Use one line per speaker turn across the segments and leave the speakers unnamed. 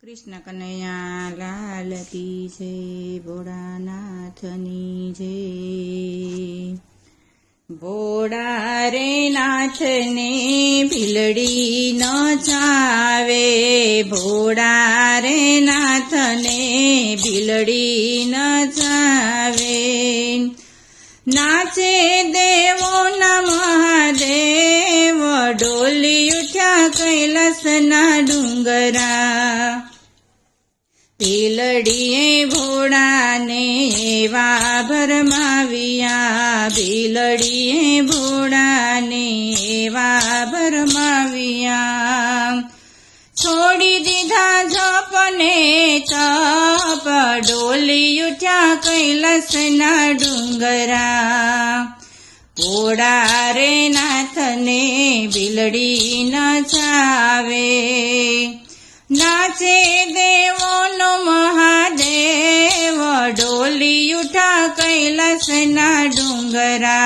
कृष्ण कन्हैया लाल की जय, भोळानाथनी जय। भोळा रे नाथ ने भीलड़ी न चावे, भोळा रे नाथ ने भीलड़ी न चावे। नाचे देवो न महादेव, डोली उठ्या कैलासना डुंगरा। भीलड़ीए भोळाने एवा भरमाविया, भीलड़ीए भोळाने एवा भरमाविया। छोड़ी दीधा जपने तप, डोली उठ्या कैलासना डुंगरा। भोळा रे नाथने भीलड़ी न चावे, नाचे देवो नो महादेव, डोली उठा कैलासना डुंगरा।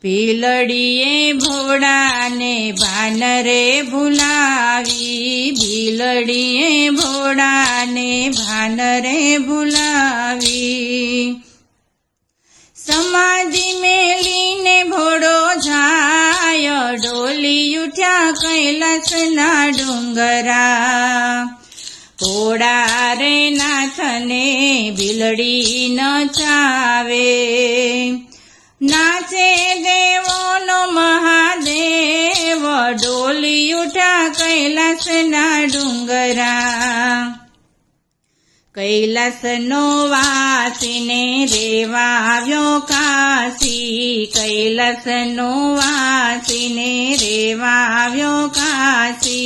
भीलड़ीए भोळाने भानरे भुलावी, भीलड़ीए भोळाने भानरे भुलावी। समाधि मेलीने भोळो जाय, डोली उठ्या कैलासना डुंगरा। भोळा रे नाथने भीलड़ी न चावे, नाचे देवो नो महादेव, डोली उठ्या कैलासना डुंगरा। कैलासनो वासीने रेवाव्यो काशी, कैलासनो वासीने रेवाव्यो काशी।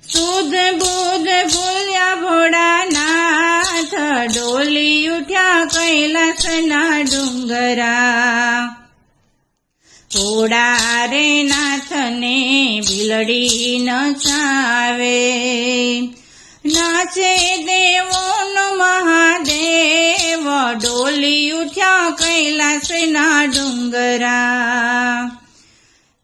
सुध बुध भूल्या भोळानाथ, डोली उठ्या कैलासना डुंगरा। भोळा रे नाथने भीलड़ी न चावे, नाचे देवो नो महादेव, डोली उठ्या कैलासना डुंगरा।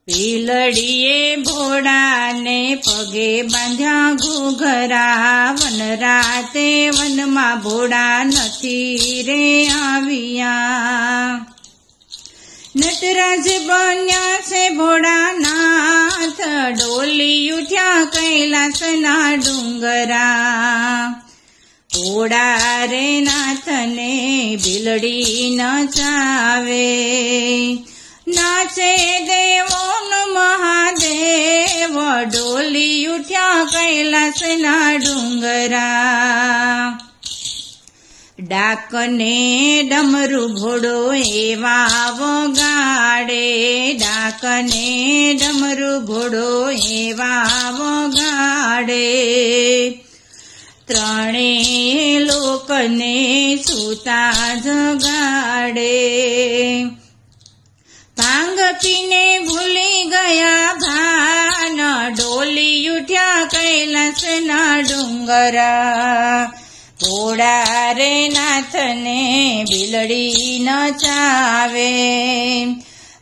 भीलड़ीए भोळाने पगे बांध्या घूघरा, वनराते वनमा भोळा नथी रे आविया। नटराज बन्या से भोळानाथ, डोली उठ्या कैलासना डुंगरा। भोळा रे नाथने भीलड़ी न चावे, नाचे देवो नो महादेव, डोली उठ्या कैलासना डुंगरा। डाकने डमरू भोळो एवा वगाड़े, डाकने डमरू भोळो एवा वगाड़े। त्रणे लोकने सूता जगाड़े, भांग पीने भूली गया भान, डोली उठ्या कैलासना डुंगरा। भोळा रे नाथने भीलड़ी न चावे,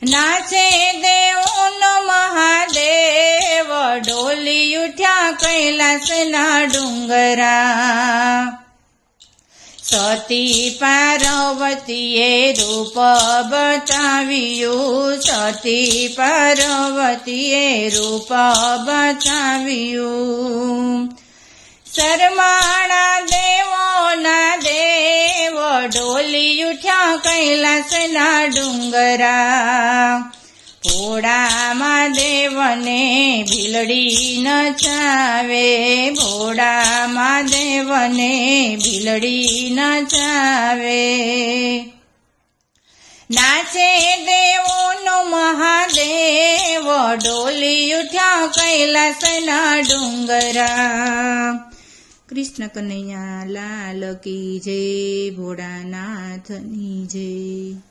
नाचे देवो नो महादेव, डोली उठ्या कैलासना डुंगरा। सती पार्वतीए रूप बताव्यु, सती पार्वतीए रूप बताव्यु। शरमाणा देवो ना देव, डोली उठ्या कैलासना डुंगरा। भोळा महादेवने भीलड़ी न चावे, भोळा महादेवने भीलड़ी न चावे। नाचे देवो नो महादेव, डोली उठ्या कैलासना डुंगरा। कृष्ण कन्हैया लाल की जय, भोळानाथनी जय।